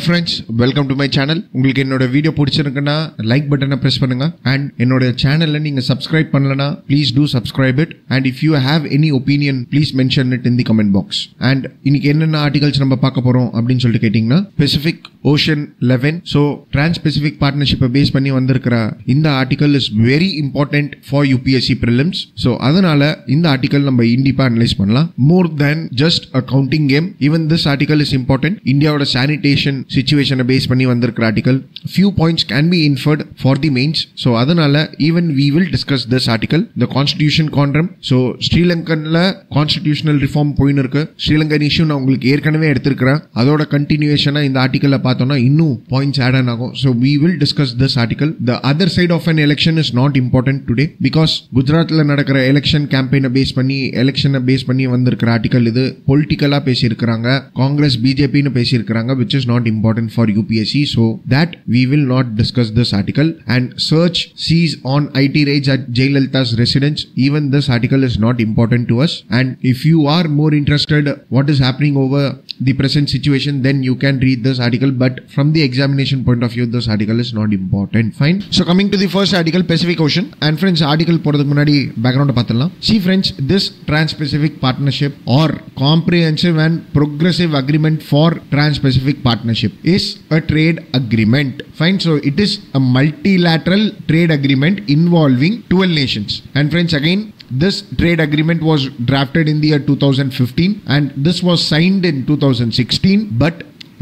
friends, welcome to my channel. உங்களுக்கு என்னோட video பிடிச்சிருக்குன்னா லைக் பட்டனை பிரஸ் பண்ணுங்க and என்னோட சேனல்ல நீங்க subscribe பண்ணலனா please do subscribe it and if you have any opinion please mention it in the comment box. And இன்னைக்கு என்னென்ன ஆர்டிகல்ஸ் நம்ம பார்க்க போறோம் அப்படின்னு சொல்லிட்டு கேட்டிங்கன்னா Pacific Ocean 11. So Trans-Pacific Partnership base பண்ணி வந்திருக்கிற இந்த article is very important for UPSC prelims. So அதனால இந்த ஆர்டிகல் நம்ம இண்டிப்பா அனலைஸ் பண்ணலாம். More than just a counting game, even this article is important. இந்தியாவோட sanitation situation பேஸ் பண்ணி வந்திருக்கிற article. Few points can be inferred for the mains. So அதனால even we will discuss this article. The constitution conundrum. So ஸ்ரீலங்கன்ல constitutional reform போயின்னு இருக்கு. Sri Lankan issue நான் உங்களுக்கு ஏற்கனவே எடுத்திருக்கிறேன். அதோட கண்டினியூஷனா இந்த ஆர்டிகல்ல பார்த்தோம்னா இன்னும் பாயிண்ட்ஸ் ஆட் ஆகும். So we will discuss this article. The other side of an election is not important today because குஜராத்ல நடக்கிற எலெக்ஷன் கேம்பெயினை பேஸ் பண்ணி எலெக்ஷனை பேஸ் பண்ணி வந்திருக்கிற ஆர்டிகல் இது. பொலிட்டிக்கலா பேசியிருக்கிறாங்க, காங்கிரஸ் பிஜேபின்னு பேசியிருக்கிறாங்க, which is not important for UPSC. So that we will not discuss this article. And search seize on IT raids at Jayalalitha's residence. Even this article is not important to us. And if you are more interested what is happening over the present situation, then you can read this article. But from the examination point of view, this article is not important. Fine. So coming to the first article, Pacific Ocean. And friends, article போறதுக்கு முன்னாடி background பார்த்தலாம். See friends, this Trans-Pacific Partnership or Comprehensive and Progressive Agreement for Trans-Pacific Partnership is a trade agreement. Fine. So it is a multilateral trade agreement involving 12 nations. And friends, again, this trade agreement was drafted in the year 2015 and this was signed in 2016, but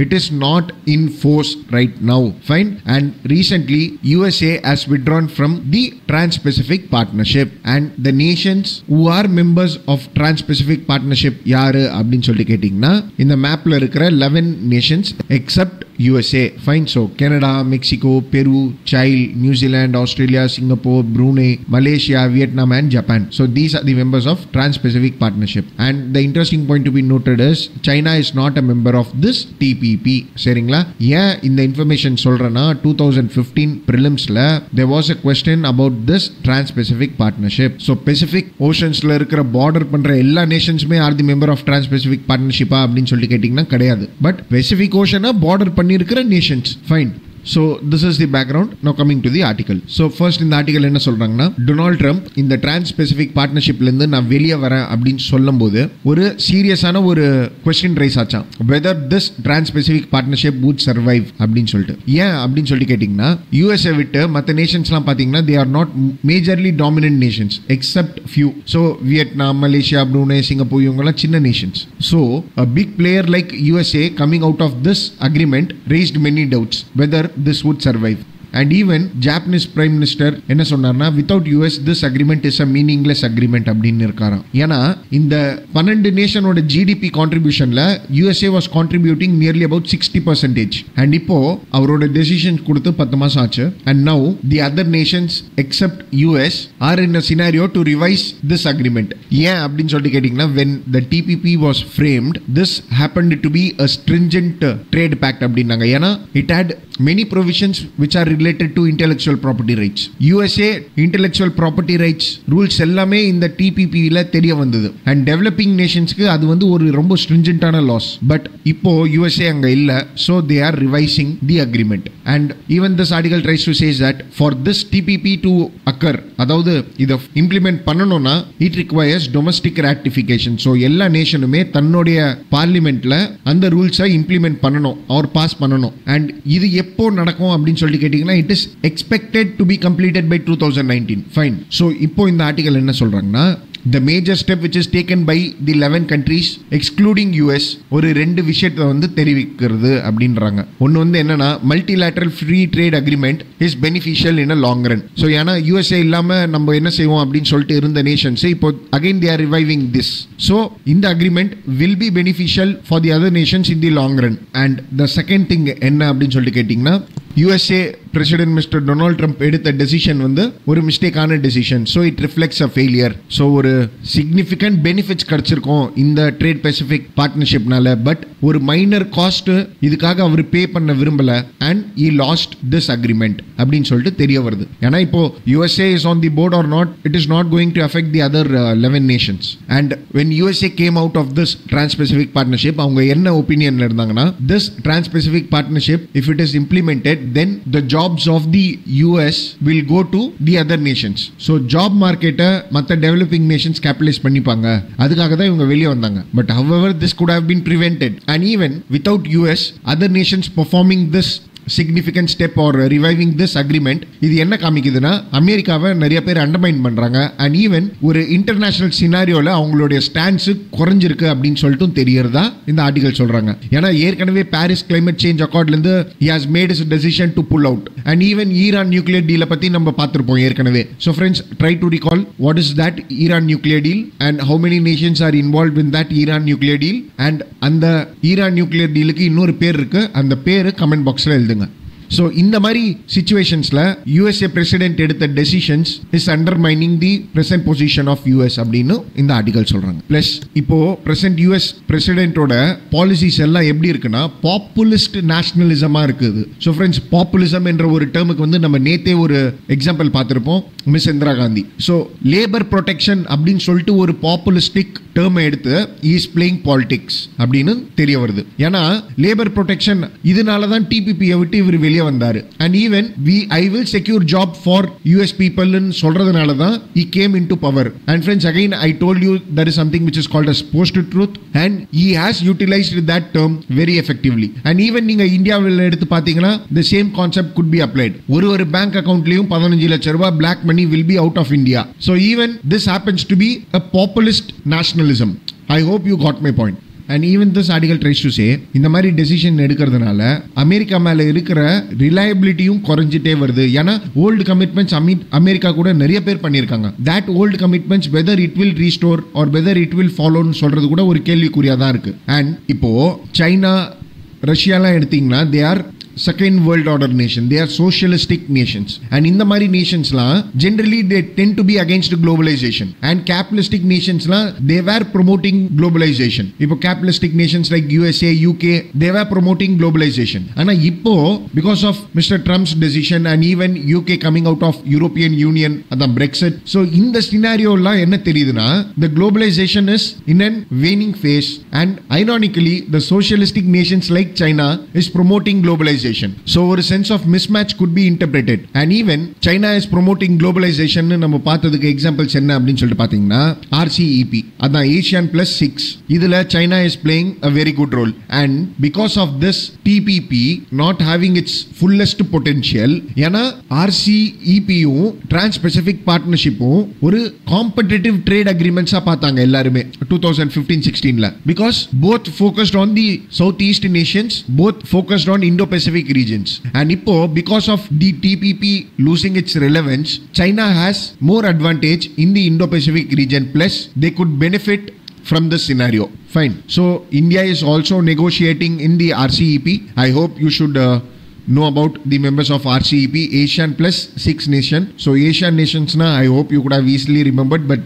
it is not in force right now. Fine. And recently USA has withdrawn from the Trans-Pacific Partnership and the nations who are members of Trans-Pacific Partnership யாரு அப்படின்னு சொல்லி கேட்டிங்கன்னா இந்த மேப்ல இருக்கிற 11 nations except USA. Fine. So Canada, Mexico, Peru, Chile, New Zealand, Australia, Singapore, Brunei, Malaysia, Vietnam and Japan. So these are the members of Trans-Pacific Partnership. And the interesting point to be noted is China is not a member of this TPP. சரிங்களா? ஏன் இந்த information சொல்றேன்னா 2015 prelims-ல there was a question about this Trans-Pacific Partnership. So Pacific Oceans-ல இருக்கிற border பண்ற எல்லா நேஷன்ஸுமே are the member of Trans-Pacific Partnership அப்படின்னு சொல்லி கேட்டிங்கன்னா கிடையாது. பட் Pacific Ocean-அ border பண்ணியிருக்கிற nations. Fine. So this is the background. Now coming to the article. So first இந்த article என்ன சொல்றாங்கன்னா டொனால்ட் ட்ரம்ப் இந்த Trans-Pacific Partnershipல இருந்து நான் வெளியே வரேன் அப்படின்னு சொல்லும்போது ஒரு சீரியஸான ஒரு கொஸ்டின் ரைஸ் ஆச்சான், whether this Trans-Pacific Partnership would survive அப்படின்னு சொல்லிட்டு. ஏன் அப்படின்னு சொல்லி கேட்டிங்கன்னா USA விட்டு மற்ற நேஷன்ஸ்லாம் பார்த்தீங்கன்னா they are not majorly dominant nations except few. So Vietnam, Malaysia, Brunei, Singapore இவங்கெல்லாம் சின்ன nations. So a big player like USA coming out of this agreement raised many doubts whether this would survive. And even Japanese Prime Minister என்ன சொன்னார்னா without US this agreement is a meaningless agreement அப்படின்னு இருக்காராம். ஏன்னா இந்த 12 நேஷனோட GDP கான்ட்ரிபியூஷன்ல USA was contributing nearly about 60%. and இப்போ அவரோட decision கொடுத்து 10 மாசம் ஆச்சு. and now the other nations except US are in a scenario to revise this agreement. ஏன் அப்படின்னு சொல்லிட்டு கேட்டிங்கன்னா when the TPP was framed, this happened to be a stringent trade pact அப்படின்னாங்க. ஏன்னா it had many provisions which are related to intellectual property rights. USA intellectual property rights rules எல்லாமே இந்த TPP ல தெரிய வந்தது. and developing nationsக்கு அது வந்து ஒரு ரொம்ப stringent-ஆன laws. but இப்போ USA அங்க இல்ல, so they are revising the agreement. and even this article tries to say that for this TPP to occur, அதாவது இத implement பண்ணனும்னா it requires domestic ratification. so எல்லா நேஷனுமே தன்னுடைய பார்லிமென்ட்ல அந்த ரூல்ஸை implement பண்ணனும் or pass பண்ணனும். and இது எப்போ நடக்கும் அப்படின்னு சொல்லி கேட்டிங்கன்னா it is expected to be completed by 2019. fine. so இப்போ இந்த ஆர்டிகல் என்ன சொல்றாங்கன்னா the major step which is taken by the 11 countries excluding US ஒரு ரெண்டு விஷயத்தை வந்து தெரிவிக்கிறது அப்படின்றாங்க. ஒன்னு வந்து என்னன்னா multilateral free trade agreement is beneficial in a long run. so ஏன்னா USA இல்லாம நம்ம என்ன செய்வோம் அப்படின்னு சொல்லிட்டு இருந்த நேஷன்ஸ் இப்போ again they are reviving this. so இந்த agreement will be beneficial for the other nations in the long run. and the second thing என்ன அப்படின்னு சொல்லிட்டு கேட்டிங்கன்னா USA president mister Donald Trump எடுத்த டெசிஷன் வந்து ஒரு மிஸ்டேக்கான decision. So it reflects a failure. So ஒரு சிக்னிஃபிகண்ட் பெனிஃபிட்ஸ் கிடைச்சிருக்கும் இந்த ட்ரேட் பெசிபிக் பார்ட்னர்ஷிப்னால. பட் ஒரு மைனர் காஸ்ட் இதுக்காக அவர் பே பண்ண விரும்பல and he lost this agreement அப்படின்னு சொல்லிட்டு தெரிய வருது. ஏன்னா இப்போ USA is on the board or not, it is not going to affect the other 11 nations. And when USA came out of this Trans-Pacific Partnership, அவங்க என்ன ஒப்பீனியன்ல இருந்தாங்கன்னா, this Trans-Pacific Partnership if it is implemented, then the jobs of the US will go to the other nations. So job market மத்த developing nations capitalize பண்ணிப்பாங்க. அதுக்காக தான் இவங்க வெளியே வந்தாங்க. But however this could have been prevented, and even without US, other nations performing this significant step or reviving this agreement, இது என்ன காமிக்குதுன்னா அமெரிக்காவை நிறைய பேர் அண்டர்மைன் பண்றாங்க. அண்ட் ஈவன் ஒரு இன்டர்நேஷனல் சினாரியோல அவங்களுடைய ஸ்டான்ஸ் குறைஞ்சிருக்கு அப்படின்னு சொல்லிட்டு தெரியறதா இந்த ஆர்டிகல் சொல்றாங்க. ஏன்னா ஏற்கனவே பாரிஸ் கிளைமேட் சேஞ்ச் அக்கார்ட்ல இருந்து he has made his decision to pull out. and even Iran nuclear டீலை பத்தி நம்ம பார்த்திருப்போம் ஏற்கனவே. so friends, try to recall what is that Iran nuclear deal and how many nations are involved in that Iran nuclear deal. and அந்த Iran nuclear டீலுக்கு இன்னொரு பேர் இருக்கு, அந்த பேரு கமெண்ட் பாக்ஸ்ல எழுதுங்க. ஸோ இந்த மாதிரி சிச்சுவேஷன்ஸில் யூஎஸ்ஏ பிரசிடென்ட் எடுத்த decisions is undermining the present position of US அப்படின்னு இந்த ஆர்டிகல் சொல்றாங்க. பிளஸ் இப்போ பிரசன்ட் யூஎஸ் பிரசிடென்ட்டோட பாலிசிஸ் எல்லாம் எப்படி இருக்குன்னா பாப்புலிஸ்ட் நேஷனலிசமா இருக்குது. ஸோ ஃப்ரெண்ட்ஸ், பாப்புலிசம் என்ற ஒரு டேர்முக்கு வந்து நம்ம நேத்தே ஒரு எக்ஸாம்பிள் பார்த்திருப்போம், miss Indira Gandhi. So labour protection அப்படின்னு சொல்லிட்டு ஒரு பாப்புலிஸ்டிக் டேர்மை எடுத்து இஸ் பிளேயிங் பாலிடிக்ஸ் அப்படின்னு தெரிய வருது. ஏன்னா லேபர் ப்ரொடெக்ஷன் இதனால தான் டிபிபியை விட்டு இவர் வெளியே வந்தாரு. and even I will secure job for US people ன்னு சொல்றதுனால தான் he came into power. and friends, again I told you there is something which is called as post truth, and he has utilized that term very effectively. and even நீங்க இந்தியாவில் எடுத்து பாத்தீங்கன்னா the same concept could be applied. ஒரு bank அக்கவுண்ட்லயும் 15 லட்சம் ரூபாய் black money will be out of India. so even this happens to be a populist nationalism. I hope you got my point. and even this article tries to say இந்த மாதிரி decision எடுக்கிறதுனால America மேல இருக்கிற ரிலையபிலிட்டியும் குறைஞ்சிட்டே வருது. ஏன்னா old commitments America கூட நிறைய பேர் பண்ணியிருக்காங்க. that old commitments whether it will restore or whether it will follow ன்னு சொல்றது கூட ஒரு கேள்விக்குறியா தான் இருக்கு. and இப்போ சைனா ரஷ்யாலாம் எடுத்தீங்கன்னா they are second world order nation, they are socialistic nations. and இந்த மாதிரி நேஷன்ஸ்லாம் generally they tend to be against globalization, and capitalistic nationsலாம் they were promoting globalization. இப்போ capitalistic nations like USA, UK, they were promoting globalization. ஆனா இப்போ because of Mr. Trump's decision and even UK coming out of European Union, அதான் Brexit, so இந்த scenarioலாம் என்ன தெரியுதுன்னா the globalization is in a waning phase, and ironically the socialistic nations like China is promoting globalization. So ஒரு sense of mismatch could be interpreted. and even China is promoting globalization நம்ம பார்த்ததுக்கு examples என்ன அப்படின்னு சொல்லிட்டு பாத்தீங்கன்னா RCEP, அதான் ASEAN Plus 6, இதுல China is playing a very good role. and because of this TPP not having its fullest potential, ஏன்னா RCEP-யும் Trans-Pacific Partnership-ம் ஒரு competitive trade agreements-ஆ பார்த்தாங்க எல்லாருமே 2015-16ல, because both focused on the Southeast nations, both focused on Indo-Pacific regions. and இப்போ because of the TPP losing its relevance, China has more advantage in the Indo-Pacific region, plus they could benefit from this scenario. Fine. So India is also negotiating in the RCEP. I hope you should know about the members of RCEP, ASEAN Plus 6 nation. so ASEAN nations na I hope you could have easily remembered, but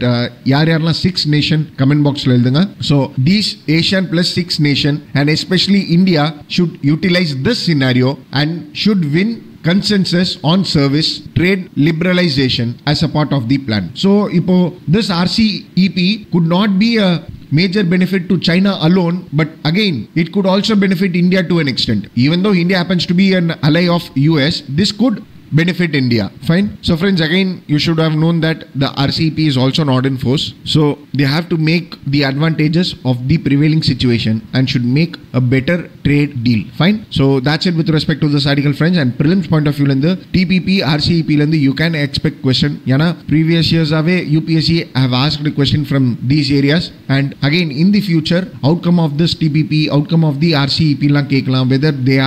yaar 6 nation comment box la eludunga. so these ASEAN Plus 6 nation and especially India should utilize this scenario and should win consensus on service trade liberalization as a part of the plan. so ipo this RCEP could not be a major benefit to China alone, but again it could also benefit India to an extent. Even though India happens to be an ally of US, this could benefit India. Fine. So friends, again you should have known that the RCEP is also not in force, so they have to make the advantages of the prevailing situation and should make a better trade deal. Fine. So that's it with respect to this article, friends. and prelims point of view lende TPP RCEP lende you can expect question, yana previous years ave UPSC have asked a question from these areas, and again in the future outcome of this TPP, outcome of the RCEP la kekalam, whether they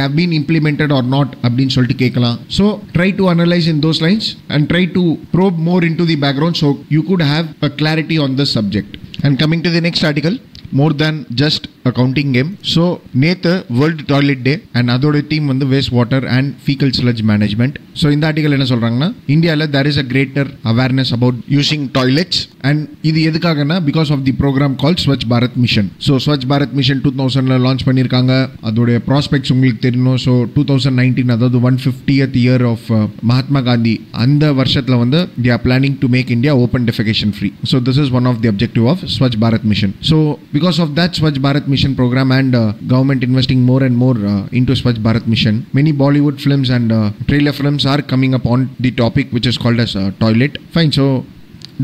have been implemented or not appdin solli kekalam. so try to analyze in those lines and try to probe more into the background so you could have a clarity on this subject. and coming to the next article, more than just a counting game. So நேத்து world toilet day and அதோட team வந்து waste water and faecal sludge management. So இந்த article என்ன சொல்றாங்கன்னா, இந்தியாவில் there is a greater awareness about using toilets and இது எதுக்காகனா because of the programme call Swachh Bharat mission. So Swachh Bharat mission 2000 launch பண்ணியிருக்காங்க. அதோடைய ப்ராஸ்பெக்ட்ஸ் உங்களுக்கு தெரியணும். ஸோ 2019 அதாவது 150th year of Mahatma Gandhi, அந்த வருஷத்தில் வந்து they are planning to make India open defecation free. So this is one of the objective of Swachh Bharat mission. So because of that Swachh Bharat mission program and government investing more and more into Swachh Bharat mission, many Bollywood films and trailer films are coming up on the topic which is called as toilet. Fine. So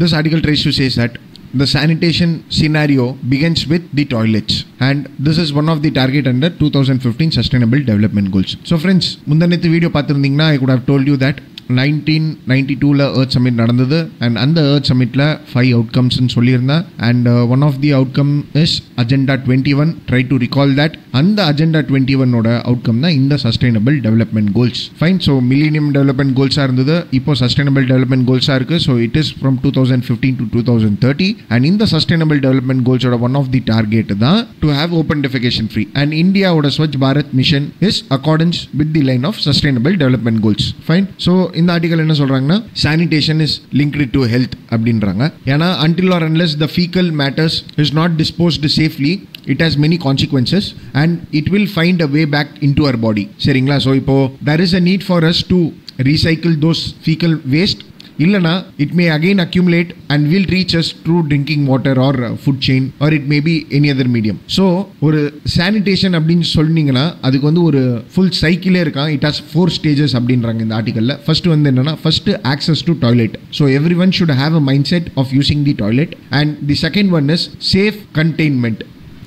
this article tries to say that the sanitation scenario begins with the toilets and this is one of the target under 2015 sustainable development goals. So friends, mundanethu video pathirundinga I could have told you that 1992ல earth summit நடந்தது and அந்த earth சமிட்ல 5 அவுட்கம்ஸ்ன்னு சொல்லியிருந்தேன். And one of the outcome is agenda 21. Try to recall that. அந்த agenda 21ஓட outcome தான் இந்த sustainable development goals. Fine. So millennium development கோல்ஸாக இருந்தது, இப்போ சஸ்டைனபிள் டெவலப்மெண்ட் கோல்ஸாக இருக்கு. So it is from 2015 to 2030 and இந்த சஸ்டைனபிள் டெவலப்மெண்ட் கோல்ஸோட ஒன் ஆஃப் தி டார்கெட் தான் to have open defecation free. And இந்தியாவோட Swachh Bharat mission is accordance with the line of sustainable development goals. Fine. So இந்த article என்ன சொல்றாங்கன்னா, sanitation is linked to health அப்படின்றாங்க. ஏன்னா until or unless the fecal matters is not disposed safely, it has many consequences and it will find a way back into our body. சரிங்களா? So இப்போ there is a need for us to recycle those fecal waste. இல்லனா it may again accumulate and will reach us through drinking water or food chain or it may be any other medium. So ஒரு sanitation அப்படின்னு சொன்னீங்கன்னா அதுக்கு வந்து ஒரு full cycle இருக்கான். It has 4 stages அப்படின்றாங்க இந்த ஆர்டிகல்ல. ஃபர்ஸ்ட் வந்து என்னன்னா, first access to toilet. So everyone should have a mindset of using the toilet and the second one is safe containment.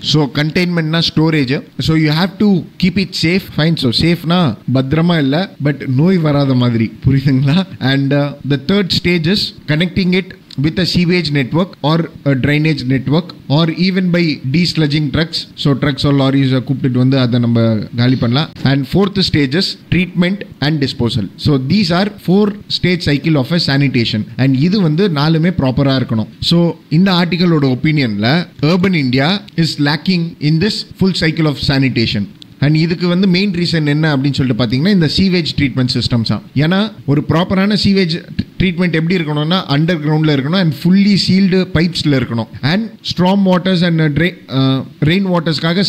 So கண்டெய்ன்மெண்ட்னா storage. So you have to keep it safe. Fine. So சேஃப்னா பத்திரமா இல்லை, but நோய் வராத மாதிரி, புரியுதுங்களா? And the third stage is connecting it with a sewage network or a drainage network or even by desludging trucks. So trucks or lorries கூப்பிட்டு வந்து அதை நம்ம காலி பண்ணலாம். And fourth stage is treatment and disposal. So these are 4 stage cycle of a sanitation and இது வந்து நாலுமே ப்ராப்பரா இருக்கணும். So இந்த ஆர்டிகலோட ஒப்பீனியன்ல urban India is lacking in this full cycle of sanitation. And இதுக்கு வந்து மெயின் ரீசன் என்ன அப்படின்னு சொல்லிட்டு பார்த்தீங்கன்னா, இந்த சீவேஜ் ட்ரீட்மெண்ட் சிஸ்டம்ஸ் தான். ஏன்னா ஒரு ப்ராப்பரான சீவேஜ் ட்ரீட்மெண்ட் எப்படி இருக்கணும்னா அண்டர் கிரவுண்டில் இருக்கணும் அண்ட் ஃபுல்லி சீல்டு பைப்ஸில் இருக்கணும். And strong waters and rain வாட்டர்ஸ்க்காக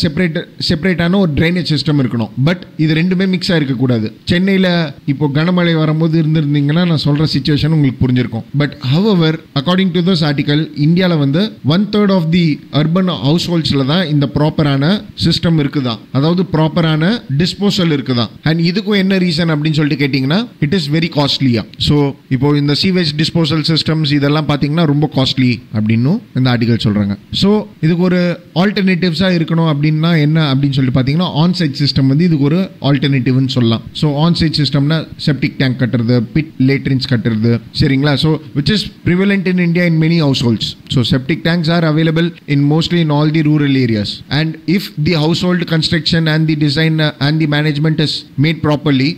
செப்பரேட்டான ஒரு ட்ரைனேஜ் சிஸ்டம் இருக்கணும். பட் இது ரெண்டுமே மிக்ஸ் ஆகிருக்கக்கூடாது. சென்னையில் இப்போ கனமழை வரும்போது இருந்திருந்தீங்கன்னா நான் சொல்கிற சுச்சுவேஷன் உங்களுக்கு புரிஞ்சிருக்கும். But however according to this article, இந்தியாவில் வந்து 1/3 ஆஃப் தி அர்பன் ஹவுஸ் ஹோல்ட்ஸில் தான் இந்த ப்ராப்பரான சிஸ்டம் இருக்குதான், அதாவது ப்ராப்பரான டிஸ்போசல் இருக்குதான். அண்ட் இதுக்கும் என்ன ரீசன் அப்படின்னு சொல்லிட்டு கேட்டிங்கன்னா, இட் இஸ் வெரி காஸ்ட்லியா. ஸோ இப்போ இந்த சீவேஜ் டிஸ்போசல் சிஸ்டம்ஸ் இதெல்லாம் பார்த்தீங்கன்னா ரொம்ப காஸ்ட்லி அப்படின்னு இந்த ஆர்டிகல் சொல்றாங்க. ஸோ இதுக்கு ஒரு ஆல்டர்னேட்டிவ்ஸாக இருக்கணும் அப்படின்னா என்ன அப்படின்னு சொல்லிட்டு பார்த்தீங்கன்னா, ஆன்சைட் சிஸ்டம் வந்து இதுக்கு ஒரு ஆல்டர்னேட்டிவ்னு சொல்லலாம். ஸோ ஆன்சைட் சிஸ்டம்னா செப்டிக் டேங்க் கட்டுறது, பிட் லேட்ரின்ஸ் கட்டுறது, சரிங்களா? So which is prevalent in India in many households. So septic tanks are available in mostly in all the rural areas. And if the household construction and the design and the management is made properly,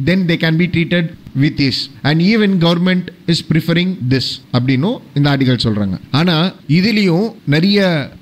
then they can be treated with this and even government is preferring this அப்படினு இந்த article சொல்றாங்க. ஆனா இதுலயும் நிறைய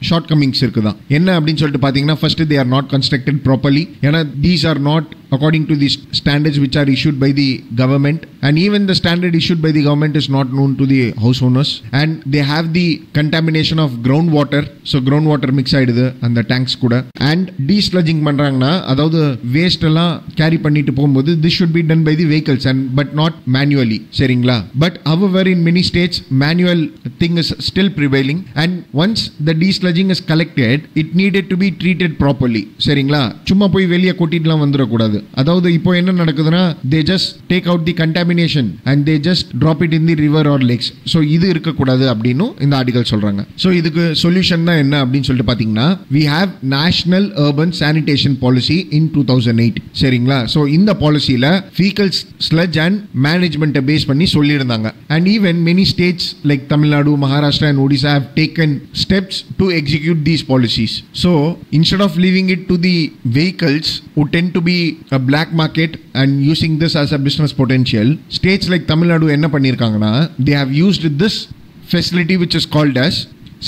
short Cummins இருக்குதான். என்ன அப்படின்னு சொல்லிட்டு பாத்தீங்கன்னா, first they are not constructed properly. ஏன்னா these are not according to the standards which are issued by the government and even the standard issued by the government is not known to the house owners and they have the contamination of groundwater. So groundwater mix ஆயிடுது அந்த tanks கூட. and desludging பண்றாங்கன்னா, அதாவது waste எல்லாம் carry பண்ணிட்டு போகும்போது this should be done by the vehicles and but not manually, சரிங்களா? But however in many states manual thing is still prevailing and once the desludging is collected it needed to be treated properly, சரிங்களா? சும்மா போய் வெளியே கொட்டிட்டுலாம் வந்துட கூடாது. அதாவது இப்போ என்ன நடக்குதுன்னா, they just take out the contamination and they just drop it in the river or lakes. So இது இருக்கக்கூடாது அப்படின்னு இந்த ஆர்டிகல் சொல்றாங்க. ஸோ இதுக்கு சொல்யூஷன் தான் என்ன அப்படின்னு சொல்லிட்டு பார்த்தீங்கன்னா, we have national urban sanitation policy in 2008, சரிங்களா? ஸோ இந்த பாலிசியில fecal sludge and management base பண்ணி சொல்லியிருந்தாங்க. and even many states like Tamil Nadu, Maharashtra and Odisha have taken steps to execute these policies. So instead of leaving it to the vehicles who tend to be a black market and using this as a business potential, states like Tamil Nadu என்ன பண்ணிருக்காங்கன்னா, they have used this facility which is called as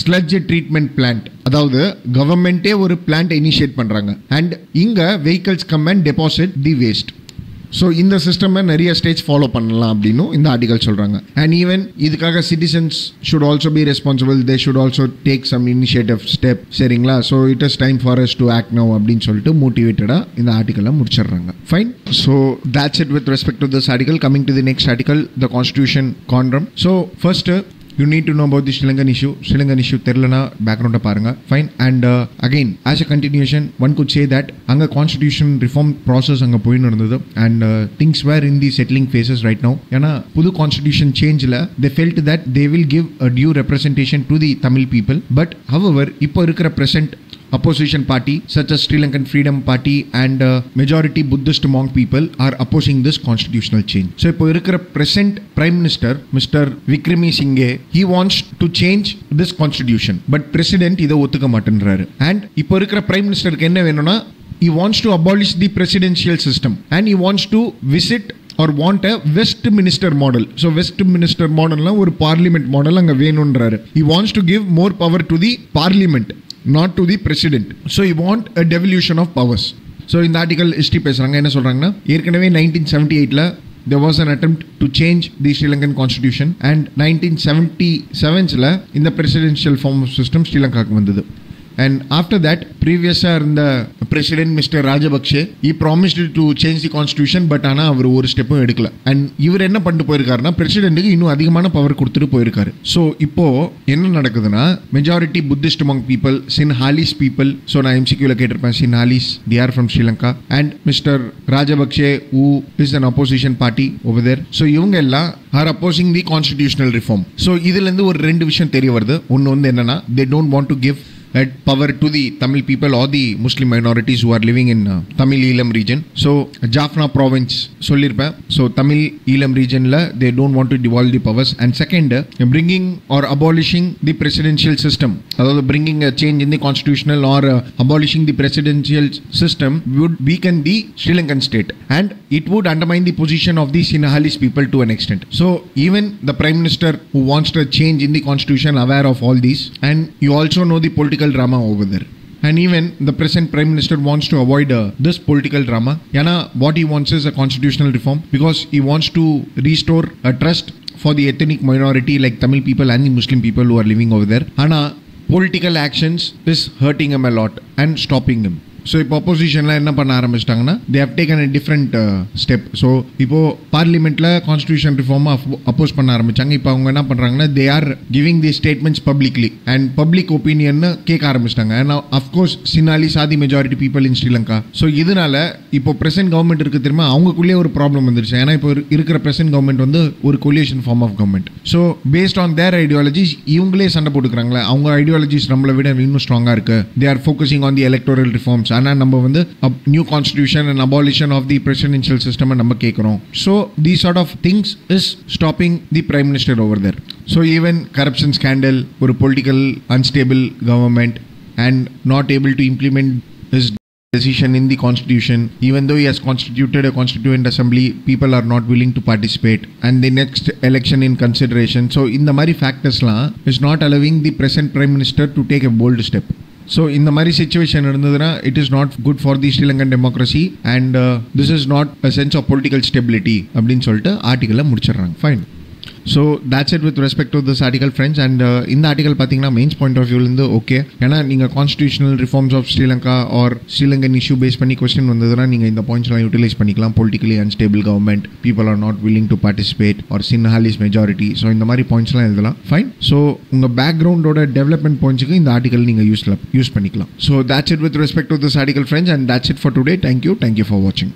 sludge treatment plant, அதாவது கவர்மெண்டே ஒரு plant initiate பண்றாங்க and இங்க vehicles come and deposit the waste. So இந்த system நிறைய states follow பண்ணலாம் அப்படின்னு இந்த ஆர்டிகல் சொல்றாங்க. அண்ட் ஈவன் இதுக்காக citizens should also be responsible, they should also take some initiative step. சரிங்களா? So it is time for us to act now அப்படின்னு சொல்லிட்டு மோட்டிவேட்டடா இந்த ஆர்டிகலை முடிச்சிடுறாங்க. Fine. So that's it with respect to this article. Coming to the next article, the Constitution Conundrum. So first, you need to know about the Sri Lankan issue. Sri Lankan issue தெரியலனா பேக்ரவுண்டை பாருங்க. Fine. And again as a continuation one could say that அங்கே constitution reform process அங்கே போயின்னு இருந்தது and things were in the settling phases right now. ஏன்னா புது constitution சேஞ்சில் they felt that they will give a due representation to the Tamil people. But however இப்போ இருக்கிற present opposition party such as Sri Lankan Freedom Party and majority Buddhist monk people are opposing this constitutional change. So இப்போ இருக்கிற present prime minister Mr. Vikrami Singhe, he wants to change this constitution but president இதை ஒத்துக்க மாட்டேன்றாரு. and இப்போ இருக்கிற prime ministerக்கு என்ன வேணும்னா he wants to abolish the presidential system and he wants to visit or want a Westminster model. So Westminster model na ஒரு parliament model அங்க வேணும்ன்றாரு. he wants to give more power to the parliament, not to the president. So you want a devolution of powers. So in the article history பேசுறாங்க. என்ன சொல்றாங்கன்னா ஏற்கனவே 1978ல there was an attempt to change the Sri Lankan constitution and 1977ல இந்த presidential form of system Sri Lankaக்கு வந்தது. And after that, previous the president Mr. Rajapaksa, he promised to change the constitution, but ஆனா அவர் ஒரு ஸ்டெப்பும் எடுக்கல. and இவர் என்ன பண்ணிட்டு போயிருக்காருன்னா பிரசிடென்ட்டுக்கு இன்னும் அதிகமான பவர் கொடுத்துட்டு போயிருக்காரு. ஸோ இப்போ என்ன நடக்குதுன்னா majority Buddhist monk people, Sinhalese people, so நான் எம்சிக்யூல கேட்டிருப்பேன் Sinhalese, they are from Sri Lanka, and Mr. Rajapaksa who is an opposition party over there. So இவங்க எல்லாம் are opposing the constitutional reform. So இதுல இருந்து ஒரு ரெண்டு விஷயம் தெரிய வருது. ஒன்னு வந்து என்னன்னா they don't want to give power to the Tamil people or the Muslim minorities who are living in Tamil Eelam region. So Jaffna province sollirpa. So Tamil Eelam region la they don't want to devolve the powers. And second, bringing or abolishing the presidential system, although bringing a change in the constitutional or abolishing the presidential system would weaken the Sri Lankan state and it would undermine the position of the Sinhalese people to an extent. So even the prime minister who wants to change in the constitution aware of all these, and you also know the political drama over there. And even the present prime minister wants to avoid this political drama. Yana, what he wants is a constitutional reform because he wants to restore a trust for the ethnic minority like Tamil people and the Muslim people who are living over there. Ana, political actions is hurting him a lot and stopping him. So இப்போ அப்போசிஷன்லாம் என்ன பண்ண ஆரம்பிச்சிட்டாங்கன்னா they have taken a different step. So இப்போ பார்லிமெண்ட்ல constitution reform அப்போஸ் பண்ண ஆரம்பிச்சாங்க. இப்போ அவங்க என்ன பண்றாங்கன்னா they are giving the statements publicly and public opinion கேட்க ஆரம்பிச்சிட்டாங்க. And of course Sinhalese are the majority people in Sri Lanka. So இதனால இப்போ பிரசன்ட் கவர்மெண்ட் இருக்கு தெரியுமா, அவங்களுக்குள்ளேயே ஒரு ப்ராப்ளம் வந்துருச்சு. ஏன்னா இப்போ இருக்கிற பிரசன்ட் கவர்மெண்ட் வந்து ஒரு coalition form of government. So based on their ideologies இவங்களே சண்டை போட்டுக்கிறாங்களே, அவங்க ஐடியாலஜிஸ் நம்மளை விட இன்னும் ஸ்ட்ராங்கா இருக்கு. They are focusing on the electoral reforms. ஆனால் நம்ம வந்து new constitution and abolition of the presidential system நம்ம கேட்கிறோம். So the sort of things is stopping the prime minister over there. So even corruption scandal, ஒரு political unstable government and not able to implement his decision in the constitution. Even though he has constituted a constituent assembly, people are not willing to participate and the next election in consideration. So in the mari factors la is not allowing the present prime minister to take a bold step. So in the mari situation irundadna it is not good for the Sri Lankan democracy and this is not a sense of political stability அப்படினு சொல்லிட்டு ஆர்டிகலை முடிச்சிடுறாங்க. Fine. So that's it with respect to this article friends. and இந்த article பார்த்தீங்கன்னா mains point of வியூலேருந்து okay. ஏன்னா நீங்கள் constitutional reforms of Sri Lanka or Sri Lankan issue base பண்ணி question வந்ததுன்னா நீங்கள் இந்த பாயிண்ட்ஸ்லாம் யூட்டிலைஸ் பண்ணிக்கலாம். Politically unstable government, people are not willing to participate or Sinhalese majority. So இந்த மாதிரி பாயிண்ட்ஸ்லாம் எழுதலாம். ஃபைன். ஸோ உங்கள் பேக்ரவுண்டோட டெவலப்மெண்ட் பாயிண்ட்ஸுக்கு இந்த ஆர்டிகல் நீங்கள் யூஸ் பண்ணிக்கலாம். So that's it with respect to this article friends and that's it for today. Thank you for watching.